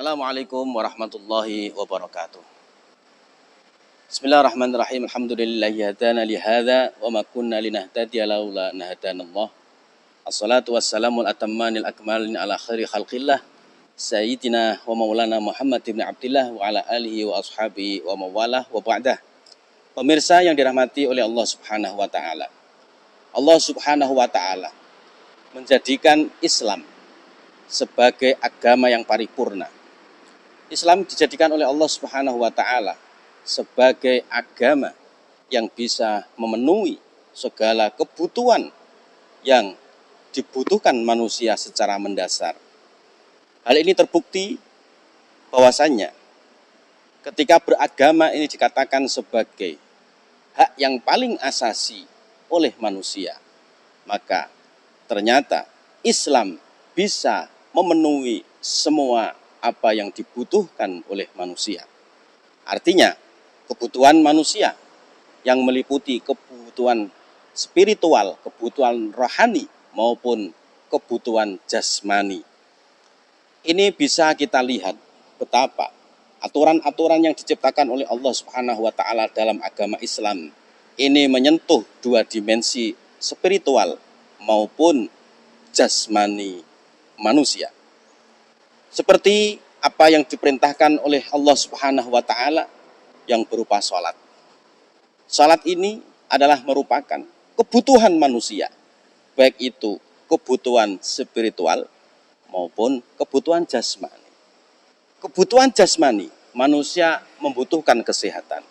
Assalamualaikum warahmatullahi wabarakatuh. Bismillahirrahmanirrahim. Alhamdulillahi hadana li hadza wa ma kunna linahtadiya laula an hadanallah. Assalatu wassalamu al-atammanil akmalin ala khairi khalqillah sayyidina wa maulana Muhammad ibn Abdillah wa ala alihi wa ashabihi wa mawalah wa ba'dah. Pemirsa yang dirahmati oleh Allah Subhanahu wa taala. Allah Subhanahu wa taala menjadikan Islam sebagai agama yang paripurna. Islam dijadikan oleh Allah Subhanahu wa taala sebagai agama yang bisa memenuhi segala kebutuhan yang dibutuhkan manusia secara mendasar. Hal ini terbukti bahwasannya ketika beragama ini dikatakan sebagai hak yang paling asasi oleh manusia, maka ternyata Islam bisa memenuhi semua apa yang dibutuhkan oleh manusia. Artinya, kebutuhan manusia yang meliputi kebutuhan spiritual, kebutuhan rohani, maupun kebutuhan jasmani. Ini bisa kita lihat betapa aturan-aturan yang diciptakan oleh Allah Subhanahu wa taala dalam agama Islam ini menyentuh dua dimensi spiritual maupun jasmani manusia. Seperti apa yang diperintahkan oleh Allah Subhanahu wa taala yang berupa salat. Salat ini adalah merupakan kebutuhan manusia, baik itu kebutuhan spiritual maupun kebutuhan jasmani. Kebutuhan jasmani, manusia membutuhkan kesehatan.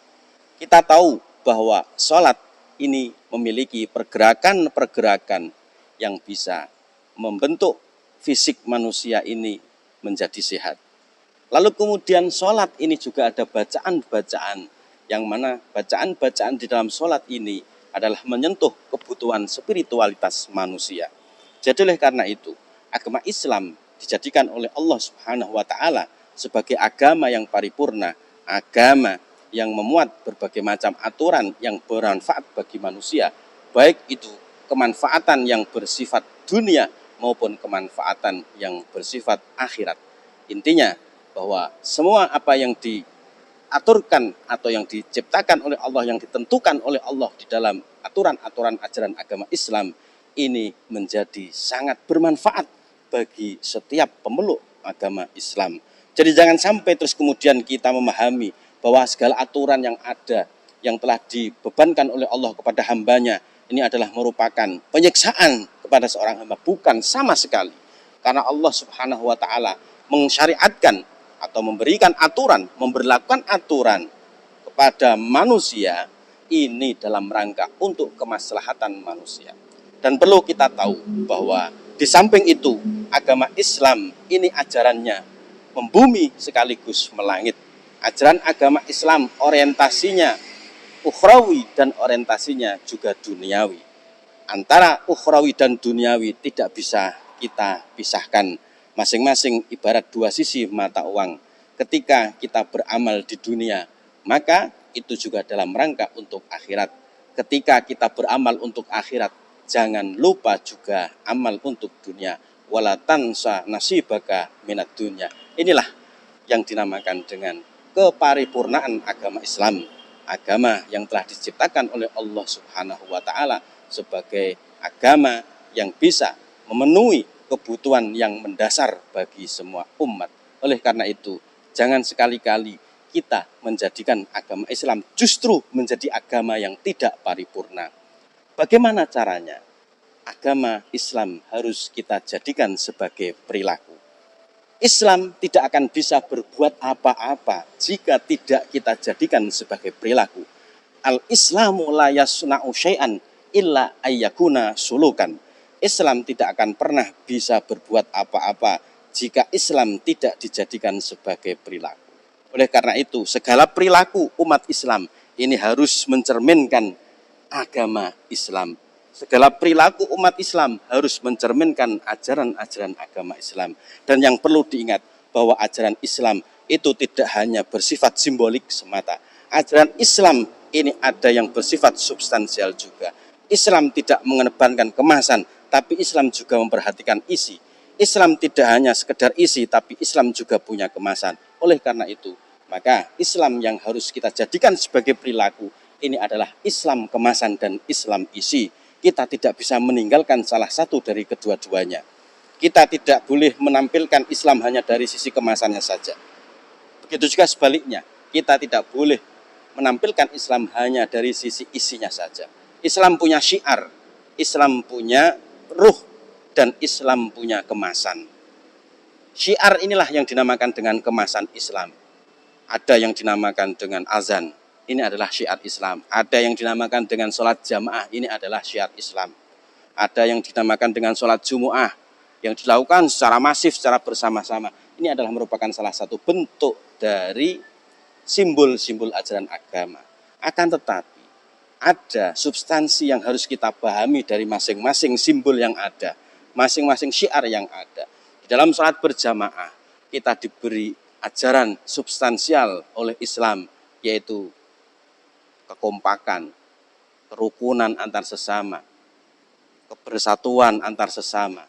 Kita tahu bahwa salat ini memiliki pergerakan-pergerakan yang bisa membentuk fisik manusia ini menjadi sehat. Lalu kemudian sholat ini juga ada bacaan-bacaan, yang mana bacaan-bacaan di dalam sholat ini adalah menyentuh kebutuhan spiritualitas manusia. Jadi oleh karena itu, agama Islam dijadikan oleh Allah Subhanahu wa taala sebagai agama yang paripurna, agama yang memuat berbagai macam aturan yang bermanfaat bagi manusia, baik itu kemanfaatan yang bersifat dunia maupun kemanfaatan yang bersifat akhirat. Intinya bahwa semua apa yang diaturkan atau yang diciptakan oleh Allah, yang ditentukan oleh Allah di dalam aturan-aturan ajaran agama Islam ini menjadi sangat bermanfaat bagi setiap pemeluk agama Islam. Jadi jangan sampai terus kemudian kita memahami bahwa segala aturan yang ada, yang telah dibebankan oleh Allah kepada hambanya, ini adalah merupakan penyiksaan kepada seorang hamba. Bukan sama sekali. Karena Allah Subhanahu wa taala mensyariatkan atau memberikan aturan, memberlakukan aturan kepada manusia ini dalam rangka untuk kemaslahatan manusia. Dan perlu kita tahu bahwa di samping itu agama Islam ini ajarannya membumi sekaligus melangit. Ajaran agama Islam orientasinya ukhrawi dan orientasinya juga duniawi. Antara ukhrawi dan duniawi tidak bisa kita pisahkan. Masing-masing ibarat dua sisi mata uang. Ketika kita beramal di dunia, maka itu juga dalam rangka untuk akhirat. Ketika kita beramal untuk akhirat, jangan lupa juga amal untuk dunia. Wala tansa nasibaka minad dunya. Inilah yang dinamakan dengan keparipurnaan agama Islam. Agama yang telah diciptakan oleh Allah Subhanahu wa taala sebagai agama yang bisa memenuhi kebutuhan yang mendasar bagi semua umat. Oleh karena itu, jangan sekali-kali kita menjadikan agama Islam justru menjadi agama yang tidak paripurna. Bagaimana caranya? Agama Islam harus kita jadikan sebagai perilaku. Islam tidak akan bisa berbuat apa-apa jika tidak kita jadikan sebagai perilaku. Al-Islamu la yasna'u syai'an illa ayyakuna sulukan. Islam tidak akan pernah bisa berbuat apa-apa jika Islam tidak dijadikan sebagai perilaku. Oleh karena itu, segala perilaku umat Islam ini harus mencerminkan agama Islam. Segala perilaku umat Islam harus mencerminkan ajaran-ajaran agama Islam. Dan yang perlu diingat bahwa ajaran Islam itu tidak hanya bersifat simbolik semata. Ajaran Islam ini ada yang bersifat substansial juga. Islam tidak mengedepankan kemasan, tapi Islam juga memperhatikan isi. Islam tidak hanya sekedar isi, tapi Islam juga punya kemasan. Oleh karena itu, maka Islam yang harus kita jadikan sebagai perilaku, ini adalah Islam kemasan dan Islam isi. Kita tidak bisa meninggalkan salah satu dari kedua-duanya. Kita tidak boleh menampilkan Islam hanya dari sisi kemasannya saja. Begitu juga sebaliknya, kita tidak boleh menampilkan Islam hanya dari sisi isinya saja. Islam punya syiar, Islam punya ruh, dan Islam punya kemasan. Syiar inilah yang dinamakan dengan kemasan Islam. Ada yang dinamakan dengan azan, ini adalah syiar Islam. Ada yang dinamakan dengan sholat jamaah, ini adalah syiar Islam. Ada yang dinamakan dengan sholat Jumu'ah, yang dilakukan secara masif, secara bersama-sama. Ini adalah merupakan salah satu bentuk dari simbol-simbol ajaran agama. Akan tetapi, ada substansi yang harus kita pahami dari masing-masing simbol yang ada, masing-masing syiar yang ada. Di dalam sholat berjamaah, kita diberi ajaran substansial oleh Islam, yaitu kekompakan, kerukunan antar sesama, kebersatuan antar sesama,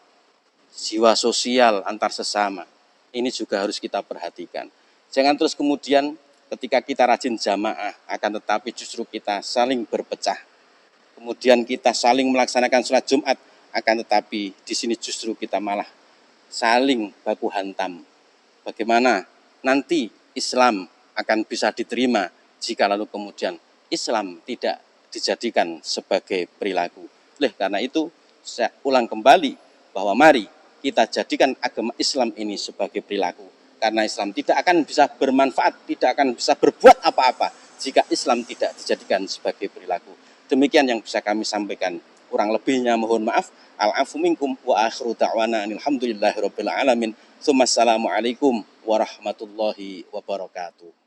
jiwa sosial antar sesama. Ini juga harus kita perhatikan. Jangan terus kemudian ketika kita rajin jamaah, akan tetapi justru kita saling berpecah. Kemudian kita saling melaksanakan sholat Jumat, akan tetapi di sini justru kita malah saling baku hantam. Bagaimana nanti Islam akan bisa diterima jika lalu kemudian Islam tidak dijadikan sebagai perilaku. Oleh karena itu, saya ulang kembali bahwa mari kita jadikan agama Islam ini sebagai perilaku. Karena Islam tidak akan bisa bermanfaat, tidak akan bisa berbuat apa-apa jika Islam tidak dijadikan sebagai perilaku. Demikian yang bisa kami sampaikan. Kurang lebihnya mohon maaf. Al-afu minkum wa akhiru da'wana alhamdulillahirabbil alamin. Assalamualaikum warahmatullahi wabarakatuh.